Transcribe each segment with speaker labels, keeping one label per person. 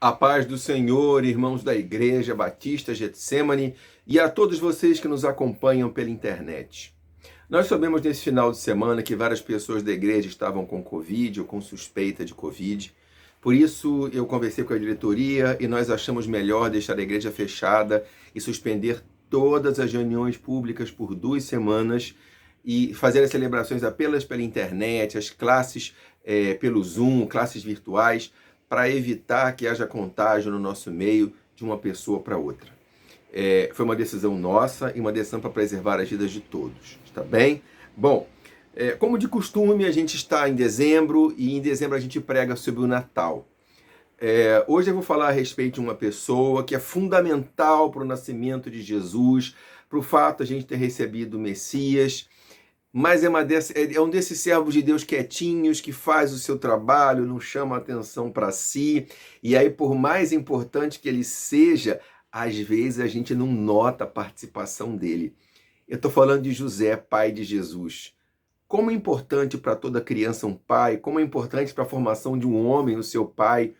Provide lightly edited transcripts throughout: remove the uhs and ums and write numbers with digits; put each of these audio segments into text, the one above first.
Speaker 1: A paz do Senhor, irmãos da Igreja Batista Getsemane, e a todos vocês que nos acompanham pela internet. Nós sabemos nesse final de semana que várias pessoas da igreja estavam com Covid ou com suspeita de Covid. Por isso, eu conversei com a diretoria e nós achamos melhor deixar a igreja fechada e suspender todas as reuniões públicas por 2 semanas e fazer as celebrações apenas pela internet, as classes pelo Zoom, classes virtuais, para evitar que haja contágio no nosso meio de uma pessoa para outra. Foi uma decisão nossa e uma decisão para preservar as vidas de todos, está bem? Bom, como de costume, a gente está em dezembro e em dezembro a gente prega sobre o Natal. Hoje eu vou falar a respeito de uma pessoa que é fundamental para o nascimento de Jesus, para o fato de a gente ter recebido o Messias, mas é um desses servos de Deus quietinhos, que faz o seu trabalho, não chama atenção para si, e aí, por mais importante que ele seja, às vezes a gente não nota a participação dele. Eu estou falando de José, pai de Jesus. Como é importante para toda criança um pai, como é importante para a formação de um homem o seu pai,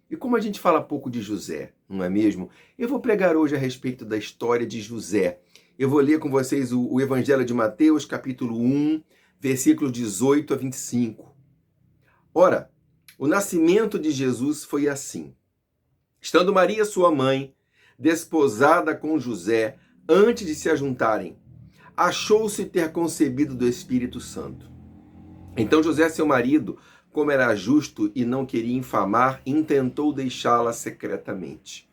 Speaker 1: e como a gente fala pouco de José, não é mesmo? Eu vou pregar hoje a respeito da história de José. Eu vou ler com vocês o Evangelho de Mateus, capítulo 1, versículos 18 a 25. Ora, o nascimento de Jesus foi assim. Estando Maria, sua mãe, desposada com José, antes de se ajuntarem, achou-se ter concebido do Espírito Santo. Então José, seu marido, como era justo e não queria infamar, intentou deixá-la secretamente.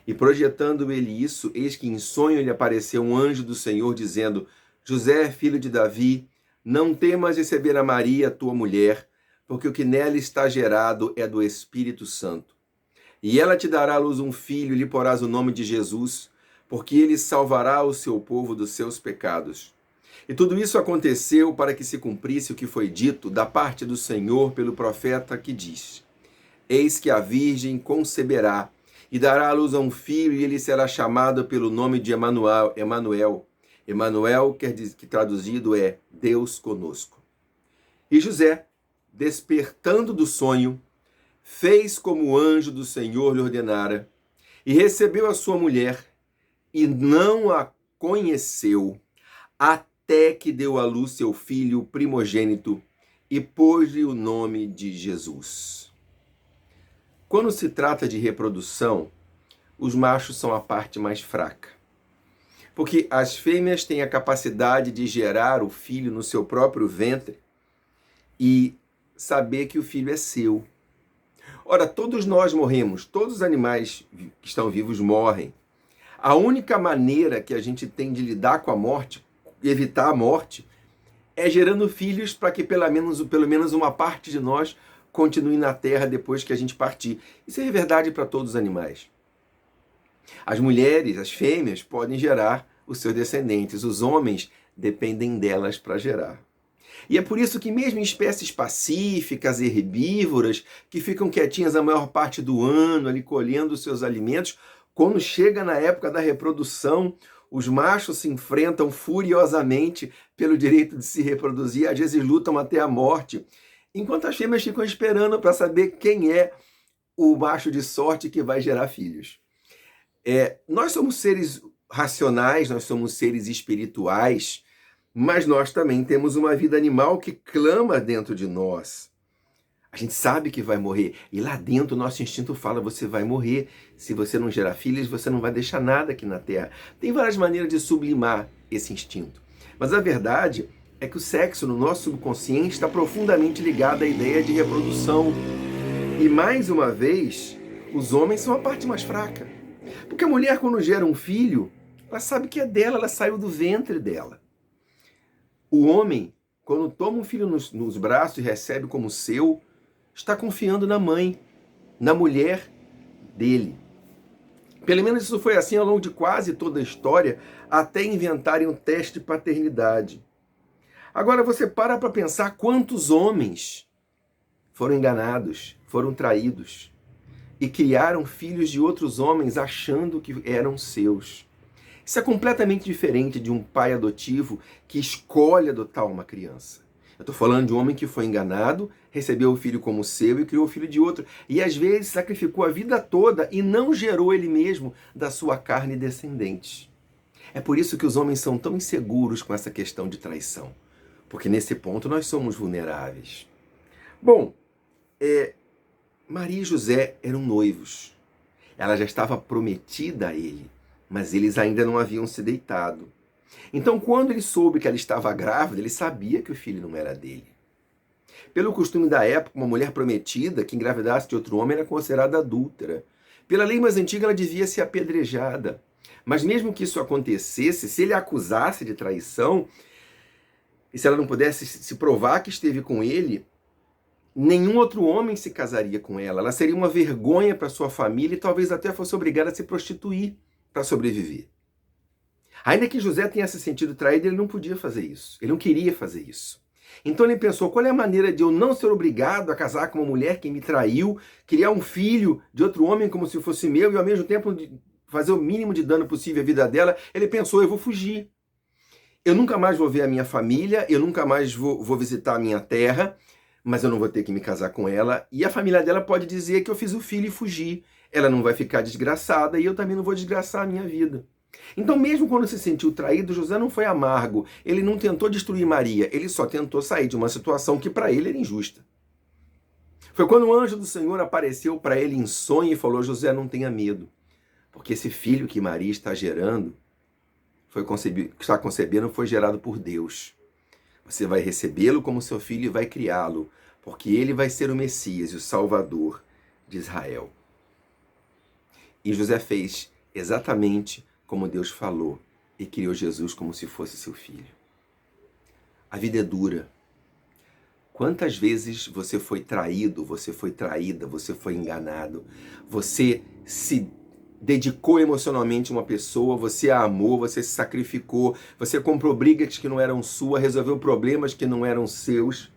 Speaker 1: E projetando ele isso, eis que em sonho lhe apareceu um anjo do Senhor, dizendo: José, filho de Davi, não temas receber a Maria, tua mulher, porque o que nela está gerado é do Espírito Santo. E ela te dará à luz um filho, e lhe porás o nome de Jesus, porque ele salvará o seu povo dos seus pecados. E tudo isso aconteceu para que se cumprisse o que foi dito da parte do Senhor pelo profeta que diz: Eis que a virgem conceberá, e dará à luz a um filho, e ele será chamado pelo nome de Emanuel. Emanuel, que traduzido é Deus conosco. E José, despertando do sonho, fez como o anjo do Senhor lhe ordenara, e recebeu a sua mulher, e não a conheceu, até que deu à luz seu filho primogênito, e pôs-lhe o nome de Jesus. Quando se trata de reprodução, os machos são a parte mais fraca. Porque as fêmeas têm a capacidade de gerar o filho no seu próprio ventre e saber que o filho é seu. Ora, todos nós morremos, todos os animais que estão vivos morrem. A única maneira que a gente tem de lidar com a morte, evitar a morte, é gerando filhos para que pelo menos uma parte de nós continue na terra depois que a gente partir. Isso é verdade para todos os animais. As mulheres, as fêmeas, podem gerar os seus descendentes. Os homens dependem delas para gerar. E é por isso que mesmo em espécies pacíficas, herbívoras, que ficam quietinhas a maior parte do ano, ali colhendo os seus alimentos, quando chega na época da reprodução, os machos se enfrentam furiosamente pelo direito de se reproduzir, às vezes lutam até a morte, enquanto as fêmeas ficam esperando para saber quem é o macho de sorte que vai gerar filhos. Nós somos seres racionais, nós somos seres espirituais, mas nós também temos uma vida animal que clama dentro de nós. A gente sabe que vai morrer, e lá dentro o nosso instinto fala: você vai morrer. Se você não gerar filhos, você não vai deixar nada aqui na Terra. Tem várias maneiras de sublimar esse instinto. Mas a verdade é que o sexo no nosso subconsciente está profundamente ligado à ideia de reprodução. E mais uma vez, os homens são a parte mais fraca. Porque a mulher, quando gera um filho, ela sabe que é dela, ela saiu do ventre dela. O homem, quando toma um filho nos braços e recebe como seu, está confiando na mãe, na mulher dele. Pelo menos isso foi assim ao longo de quase toda a história, até inventarem um teste de paternidade. Agora você para pensar quantos homens foram enganados, foram traídos e criaram filhos de outros homens achando que eram seus. Isso é completamente diferente de um pai adotivo que escolhe adotar uma criança. Eu estou falando de um homem que foi enganado, recebeu o filho como seu e criou o filho de outro. E às vezes sacrificou a vida toda e não gerou ele mesmo da sua carne descendente. É por isso que os homens são tão inseguros com essa questão de traição. Porque nesse ponto nós somos vulneráveis. Bom, Maria e José eram noivos. Ela já estava prometida a ele, mas eles ainda não haviam se deitado. Então, quando ele soube que ela estava grávida, ele sabia que o filho não era dele. Pelo costume da época, uma mulher prometida que engravidasse de outro homem era considerada adúltera. Pela lei mais antiga, ela devia ser apedrejada. Mas mesmo que isso acontecesse, se ele a acusasse de traição, e se ela não pudesse se provar que esteve com ele, nenhum outro homem se casaria com ela. Ela seria uma vergonha para sua família e talvez até fosse obrigada a se prostituir para sobreviver. Ainda que José tenha se sentido traído, ele não podia fazer isso. Ele não queria fazer isso. Então ele pensou, qual é a maneira de eu não ser obrigado a casar com uma mulher que me traiu, criar um filho de outro homem como se fosse meu e ao mesmo tempo fazer o mínimo de dano possível à vida dela? Ele pensou, eu vou fugir. Eu nunca mais vou ver a minha família, eu nunca mais vou visitar a minha terra, mas eu não vou ter que me casar com ela. E a família dela pode dizer que eu fiz o filho e fugi. Ela não vai ficar desgraçada e eu também não vou desgraçar a minha vida. Então, mesmo quando se sentiu traído, José não foi amargo. Ele não tentou destruir Maria, ele só tentou sair de uma situação que para ele era injusta. Foi quando o anjo do Senhor apareceu para ele em sonho e falou, José, não tenha medo, porque esse filho que Maria está gerando, está concebendo, foi gerado por Deus. Você vai recebê-lo como seu filho e vai criá-lo, porque ele vai ser o Messias e o Salvador de Israel. E José fez exatamente como Deus falou, e criou Jesus como se fosse seu filho. A vida é dura. Quantas vezes você foi traído, você foi traída, você foi enganado, você se dedicou emocionalmente a uma pessoa, você a amou, você se sacrificou, você comprou brigas que não eram suas, resolveu problemas que não eram seus,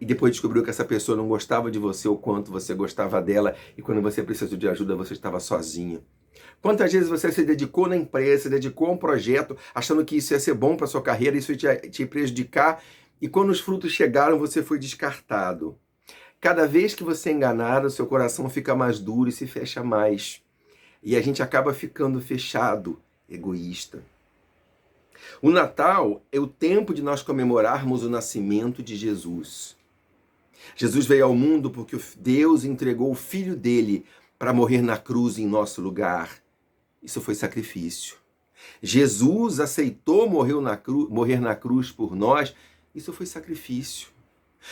Speaker 1: e depois descobriu que essa pessoa não gostava de você o quanto você gostava dela, e quando você precisou de ajuda, você estava sozinho. Quantas vezes você se dedicou na empresa, se dedicou a um projeto, achando que isso ia ser bom para sua carreira, isso ia te prejudicar, e quando os frutos chegaram, você foi descartado. Cada vez que você é enganado, seu coração fica mais duro e se fecha mais. E a gente acaba ficando fechado, egoísta. O Natal é o tempo de nós comemorarmos o nascimento de Jesus. Jesus veio ao mundo porque Deus entregou o Filho dele para morrer na cruz em nosso lugar. Isso foi sacrifício. Jesus aceitou morrer na cruz por nós. Isso foi sacrifício.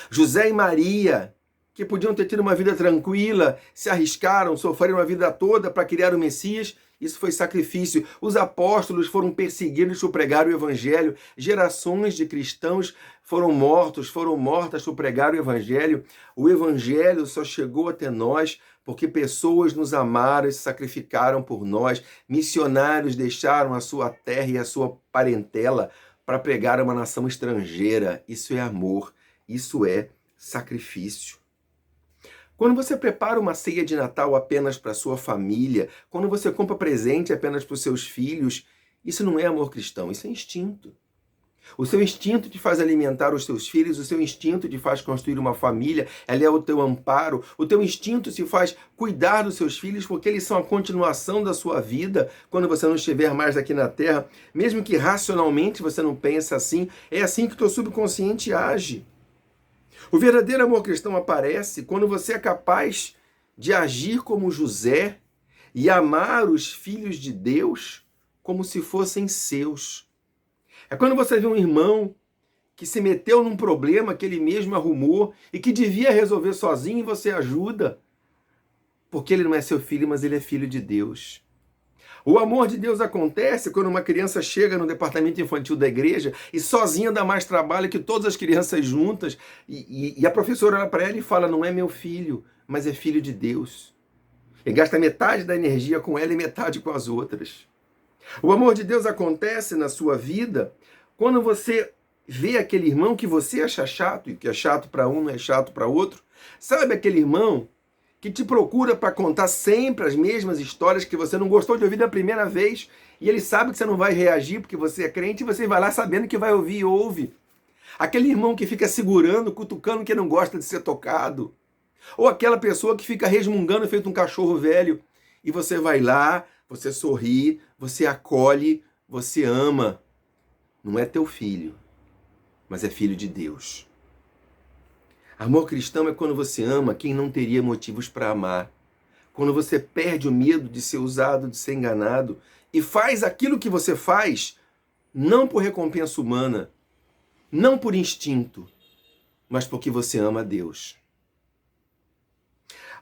Speaker 1: José e Maria, que podiam ter tido uma vida tranquila, se arriscaram, sofreram a vida toda para criar o Messias. Isso foi sacrifício. Os apóstolos foram perseguidos por pregar o evangelho. Gerações de cristãos foram mortas por pregar o evangelho. O evangelho só chegou até nós porque pessoas nos amaram e se sacrificaram por nós. Missionários deixaram a sua terra e a sua parentela para pregar a uma nação estrangeira. Isso é amor. Isso é sacrifício. Quando você prepara uma ceia de Natal apenas para sua família, quando você compra presente apenas para os seus filhos, isso não é amor cristão, isso é instinto. O seu instinto te faz alimentar os seus filhos, o seu instinto te faz construir uma família, ela é o teu amparo, o teu instinto te faz cuidar dos seus filhos, porque eles são a continuação da sua vida, quando você não estiver mais aqui na Terra, mesmo que racionalmente você não pense assim, é assim que o teu subconsciente age. O verdadeiro amor cristão aparece quando você é capaz de agir como José e amar os filhos de Deus como se fossem seus. É quando você vê um irmão que se meteu num problema que ele mesmo arrumou e que devia resolver sozinho e você ajuda, porque ele não é seu filho, mas ele é filho de Deus. O amor de Deus acontece quando uma criança chega no departamento infantil da igreja e sozinha dá mais trabalho que todas as crianças juntas e a professora olha para ela e fala, não é meu filho, mas é filho de Deus. E gasta metade da energia com ela e metade com as outras. O amor de Deus acontece na sua vida quando você vê aquele irmão que você acha chato e que é chato para um, não é chato para outro. Sabe aquele irmão que te procura para contar sempre as mesmas histórias que você não gostou de ouvir da primeira vez, e ele sabe que você não vai reagir porque você é crente, e você vai lá sabendo que vai ouvir e ouve. Aquele irmão que fica segurando, cutucando, que não gosta de ser tocado. Ou aquela pessoa que fica resmungando feito um cachorro velho. E você vai lá, você sorri, você acolhe, você ama. Não é teu filho, mas é filho de Deus. Amor cristão é quando você ama quem não teria motivos para amar. Quando você perde o medo de ser usado, de ser enganado, e faz aquilo que você faz, não por recompensa humana, não por instinto, mas porque você ama a Deus.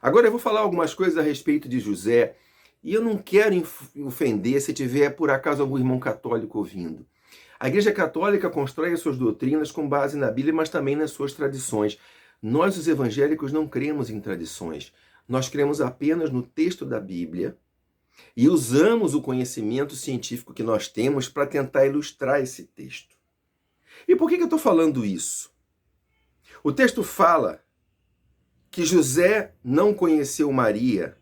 Speaker 1: Agora eu vou falar algumas coisas a respeito de José, e eu não quero ofender se tiver por acaso algum irmão católico ouvindo. A Igreja Católica constrói as suas doutrinas com base na Bíblia, mas também nas suas tradições. Nós, os evangélicos, não cremos em tradições. Nós cremos apenas no texto da Bíblia e usamos o conhecimento científico que nós temos para tentar ilustrar esse texto. E por que eu estou falando isso? O texto fala que José não conheceu Maria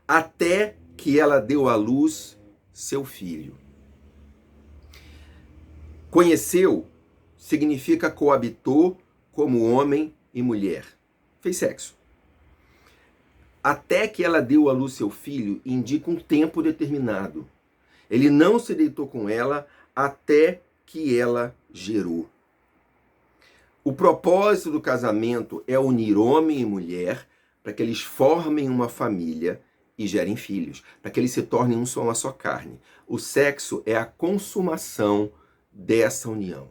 Speaker 1: até que ela deu à luz seu filho. Conheceu significa coabitou como homem e mulher. Fez sexo. Até que ela deu à luz seu filho indica um tempo determinado. Ele não se deitou com ela até que ela gerou. O propósito do casamento é unir homem e mulher para que eles formem uma família e gerem filhos, para que eles se tornem uma só carne. O sexo é a consumação dessa união.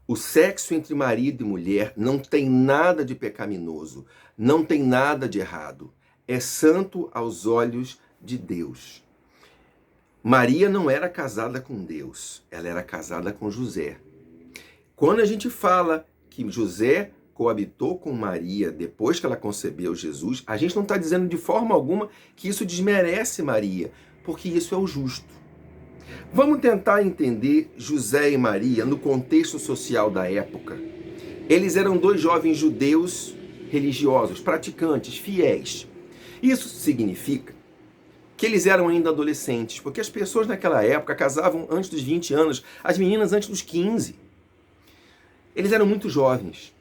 Speaker 1: O sexo entre marido e mulher não tem nada de pecaminoso, não tem nada de errado. É santo aos olhos de Deus. Maria não era casada com Deus, ela era casada com José. Quando a gente fala que José coabitou com Maria depois que ela concebeu Jesus, a gente não está dizendo de forma alguma que isso desmerece Maria, porque isso é o justo. Vamos tentar entender José e Maria no contexto social da época. Eles eram dois jovens judeus religiosos, praticantes, fiéis. Isso significa que eles eram ainda adolescentes, porque as pessoas naquela época casavam antes dos 20 anos, as meninas antes dos 15. Eles eram muito jovens.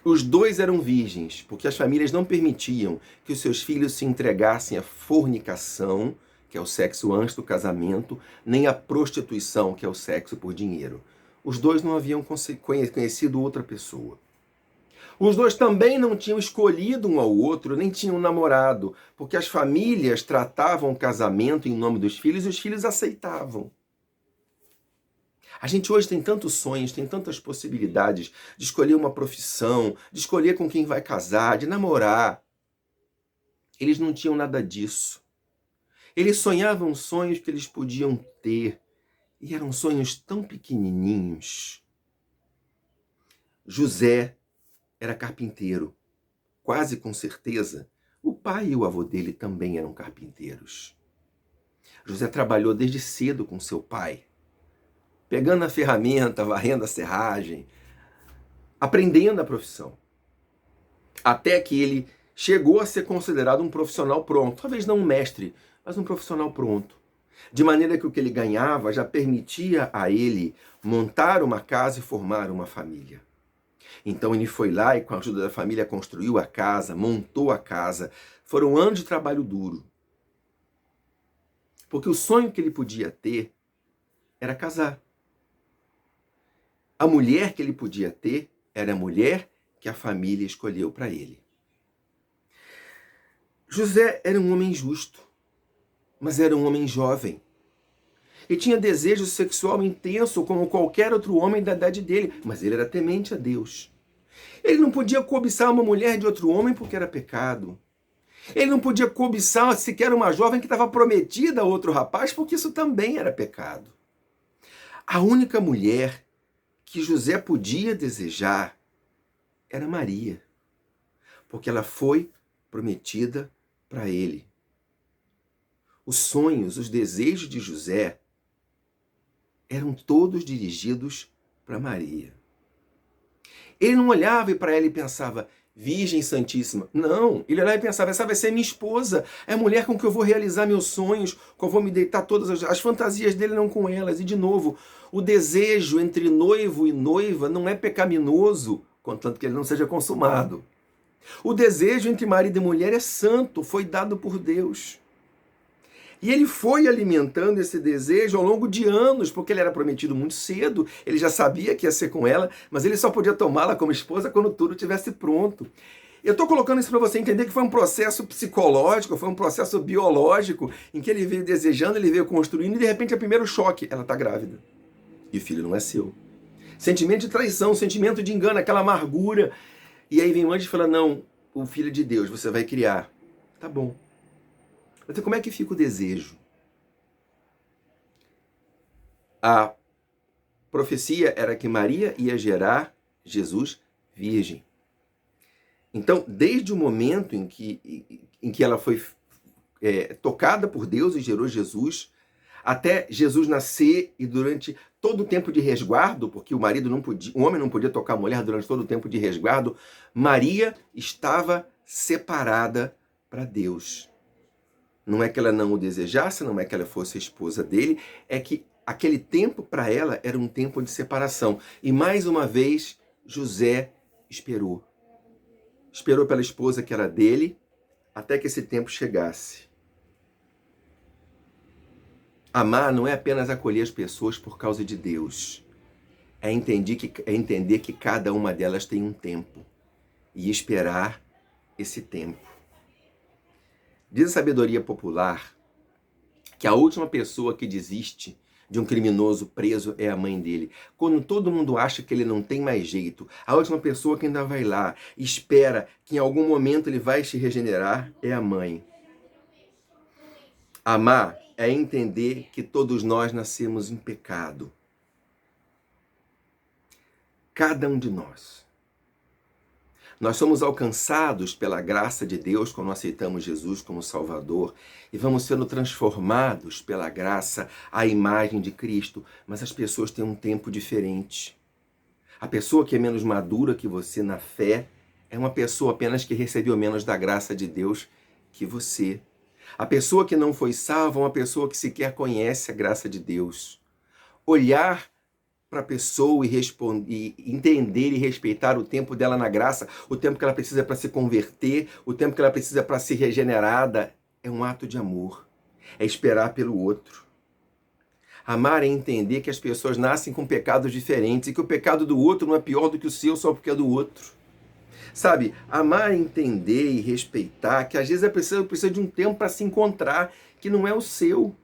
Speaker 1: Os dois eram virgens, porque as famílias não permitiam que os seus filhos se entregassem à fornicação, que é o sexo antes do casamento, nem à prostituição, que é o sexo por dinheiro. Os dois não haviam conhecido outra pessoa. Os dois também não tinham escolhido um ao outro, nem tinham namorado, porque as famílias tratavam o casamento em nome dos filhos e os filhos aceitavam. A gente hoje tem tantos sonhos, tem tantas possibilidades de escolher uma profissão, de escolher com quem vai casar, de namorar. Eles não tinham nada disso. Eles sonhavam sonhos que eles podiam ter, e eram sonhos tão pequenininhos. José era carpinteiro. Quase com certeza, o pai e o avô dele também eram carpinteiros. José trabalhou desde cedo com seu pai, pegando a ferramenta, varrendo a serragem, aprendendo a profissão. Até que ele chegou a ser considerado um profissional pronto. Talvez não um mestre, mas um profissional pronto. De maneira que o que ele ganhava já permitia a ele montar uma casa e formar uma família. Então ele foi lá e com a ajuda da família construiu a casa, montou a casa. Foram anos de trabalho duro. Porque o sonho que ele podia ter era casar. A mulher que ele podia ter era a mulher que a família escolheu para ele. José era um homem justo, mas era um homem jovem. E tinha desejo sexual intenso como qualquer outro homem da idade dele, mas ele era temente a Deus. Ele não podia cobiçar uma mulher de outro homem porque era pecado. Ele não podia cobiçar sequer uma jovem que estava prometida a outro rapaz porque isso também era pecado. A única mulher que José podia desejar era Maria, porque ela foi prometida para ele. Os sonhos, os desejos de José eram todos dirigidos para Maria. Ele não olhava para ela e pensava, Virgem Santíssima. Não, ele olhava e pensava, essa vai ser minha esposa, é a mulher com que eu vou realizar meus sonhos, com que eu vou me deitar todas as fantasias dele, não com elas. E de novo, o desejo entre noivo e noiva não é pecaminoso, contanto que ele não seja consumado. O desejo entre marido e mulher é santo, foi dado por Deus. E ele foi alimentando esse desejo ao longo de anos, porque ele era prometido muito cedo, ele já sabia que ia ser com ela, mas ele só podia tomá-la como esposa quando tudo estivesse pronto. Eu estou colocando isso para você entender que foi um processo psicológico, foi um processo biológico, em que ele veio desejando, ele veio construindo, e de repente é o primeiro choque, ela está grávida. E o filho não é seu. Sentimento de traição, sentimento de engano, aquela amargura. E aí vem o anjo e fala, não, o filho é de Deus, você vai criar. Tá bom. Então, como é que fica o desejo? A profecia era que Maria ia gerar Jesus virgem. Então, desde o momento em que ela foi tocada por Deus e gerou Jesus, até Jesus nascer e durante todo o tempo de resguardo, porque o homem não podia tocar a mulher durante todo o tempo de resguardo, Maria estava separada para Deus. Não é que ela não o desejasse, não é que ela fosse a esposa dele, é que aquele tempo para ela era um tempo de separação. E mais uma vez, José esperou. Esperou pela esposa que era dele, até que esse tempo chegasse. Amar não é apenas acolher as pessoas por causa de Deus. É entender que cada uma delas tem um tempo. E esperar esse tempo. Diz a sabedoria popular que a última pessoa que desiste de um criminoso preso é a mãe dele. Quando todo mundo acha que ele não tem mais jeito, a última pessoa que ainda vai lá e espera que em algum momento ele vai se regenerar é a mãe. Amar é entender que todos nós nascemos em pecado. Cada um de nós. Nós somos alcançados pela graça de Deus quando aceitamos Jesus como Salvador e vamos sendo transformados pela graça à imagem de Cristo, mas as pessoas têm um tempo diferente. A pessoa que é menos madura que você na fé é uma pessoa apenas que recebeu menos da graça de Deus que você. A pessoa que não foi salva é uma pessoa que sequer conhece a graça de Deus. Olhar para a pessoa e entender e respeitar o tempo dela na graça, o tempo que ela precisa para se converter, o tempo que ela precisa para ser regenerada, é um ato de amor. É esperar pelo outro. Amar é entender que as pessoas nascem com pecados diferentes e que o pecado do outro não é pior do que o seu só porque é do outro. Sabe, amar é entender e respeitar que às vezes a pessoa precisa de um tempo para se encontrar que não é o seu.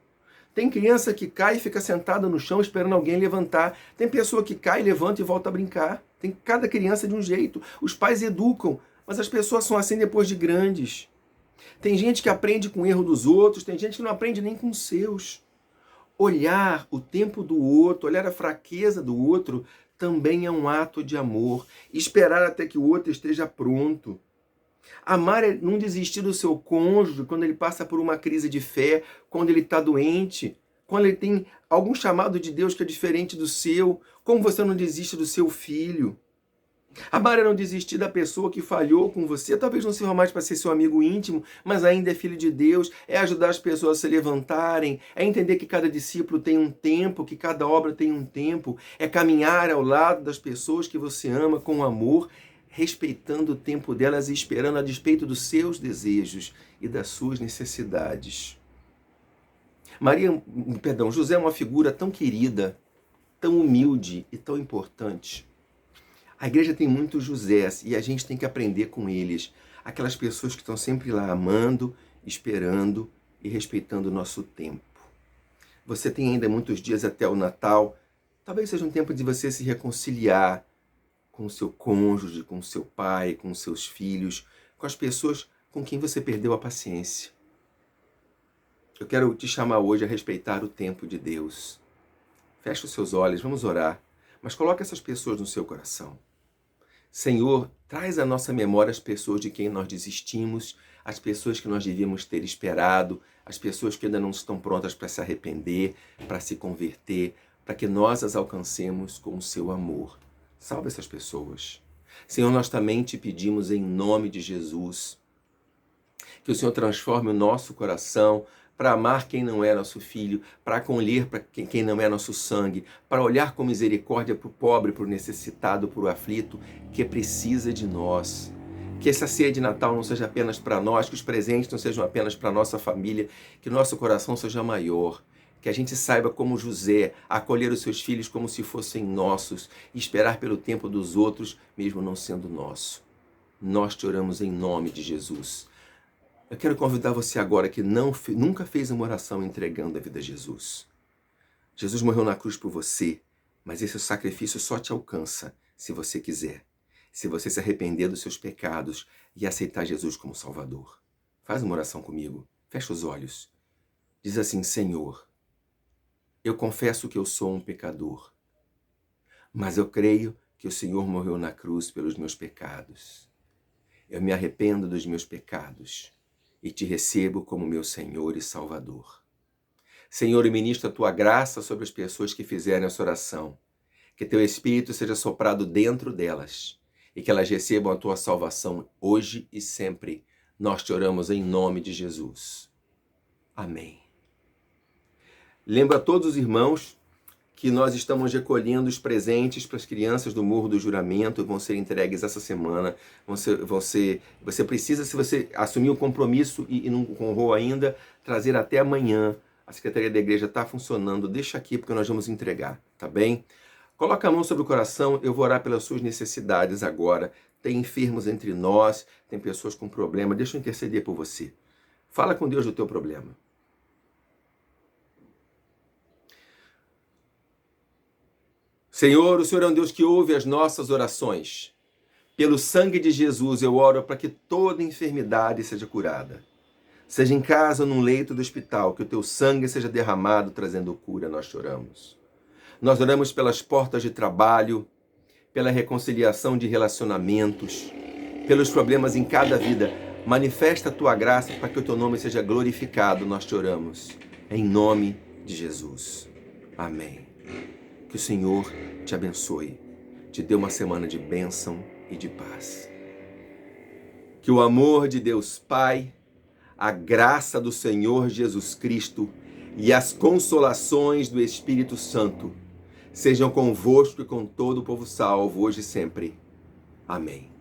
Speaker 1: Tem criança que cai e fica sentada no chão esperando alguém levantar. Tem pessoa que cai, levanta e volta a brincar. Tem cada criança de um jeito. Os pais educam, mas as pessoas são assim depois de grandes. Tem gente que aprende com o erro dos outros, tem gente que não aprende nem com os seus. Olhar o tempo do outro, olhar a fraqueza do outro, também é um ato de amor. Esperar até que o outro esteja pronto. Amar é não desistir do seu cônjuge quando ele passa por uma crise de fé, quando ele está doente, quando ele tem algum chamado de Deus que é diferente do seu, como você não desiste do seu filho. Amar é não desistir da pessoa que falhou com você, talvez não sirva mais para ser seu amigo íntimo, mas ainda é filho de Deus, é ajudar as pessoas a se levantarem, é entender que cada discípulo tem um tempo, que cada obra tem um tempo, é caminhar ao lado das pessoas que você ama com amor, respeitando o tempo delas e esperando a despeito dos seus desejos e das suas necessidades. José é uma figura tão querida, tão humilde e tão importante. A igreja tem muitos Josés e a gente tem que aprender com eles. Aquelas pessoas que estão sempre lá amando, esperando e respeitando o nosso tempo. Você tem ainda muitos dias até o Natal. Talvez seja um tempo de você se reconciliar com o seu cônjuge, com o seu pai, com os seus filhos, com as pessoas com quem você perdeu a paciência. Eu quero te chamar hoje a respeitar o tempo de Deus. Feche os seus olhos, vamos orar, mas coloque essas pessoas no seu coração. Senhor, traz à nossa memória as pessoas de quem nós desistimos, as pessoas que nós devíamos ter esperado, as pessoas que ainda não estão prontas para se arrepender, para se converter, para que nós as alcancemos com o seu amor. Salve essas pessoas. Senhor, nós também te pedimos em nome de Jesus, que o Senhor transforme o nosso coração para amar quem não é nosso filho, para acolher para quem não é nosso sangue, para olhar com misericórdia para o pobre, para o necessitado, para o aflito, que precisa de nós. Que essa ceia de Natal não seja apenas para nós, que os presentes não sejam apenas para a nossa família, que o nosso coração seja maior, que a gente saiba, como José, acolher os seus filhos como se fossem nossos e esperar pelo tempo dos outros, mesmo não sendo nosso. Nós te oramos em nome de Jesus. Eu quero convidar você agora que nunca fez uma oração entregando a vida a Jesus. Jesus morreu na cruz por você, mas esse sacrifício só te alcança se você quiser. Se você se arrepender dos seus pecados e aceitar Jesus como Salvador. Faz uma oração comigo. Fecha os olhos. Diz assim: Senhor, eu confesso que eu sou um pecador, mas eu creio que o Senhor morreu na cruz pelos meus pecados. Eu me arrependo dos meus pecados e te recebo como meu Senhor e Salvador. Senhor, eu ministro a tua graça sobre as pessoas que fizerem essa oração. Que teu Espírito seja soprado dentro delas e que elas recebam a tua salvação hoje e sempre. Nós te oramos em nome de Jesus. Amém. Lembra a todos os irmãos que nós estamos recolhendo os presentes para as crianças do Morro do Juramento, vão ser entregues essa semana. Você precisa, se você assumir o compromisso e não honrou ainda, trazer até amanhã. A Secretaria da Igreja está funcionando, deixa aqui porque nós vamos entregar, tá bem? Coloca a mão sobre o coração, eu vou orar pelas suas necessidades agora. Tem enfermos entre nós, tem pessoas com problema, deixa eu interceder por você. Fala com Deus do teu problema. Senhor, o Senhor é um Deus que ouve as nossas orações. Pelo sangue de Jesus eu oro para que toda enfermidade seja curada. Seja em casa ou num leito do hospital, que o teu sangue seja derramado trazendo cura, nós choramos. Nós oramos pelas portas de trabalho, pela reconciliação de relacionamentos, pelos problemas em cada vida. Manifesta a tua graça para que o teu nome seja glorificado, nós te oramos. Em nome de Jesus. Amém. Que o Senhor te abençoe, te dê uma semana de bênção e de paz. Que o amor de Deus Pai, a graça do Senhor Jesus Cristo e as consolações do Espírito Santo sejam convosco e com todo o povo salvo, hoje e sempre. Amém.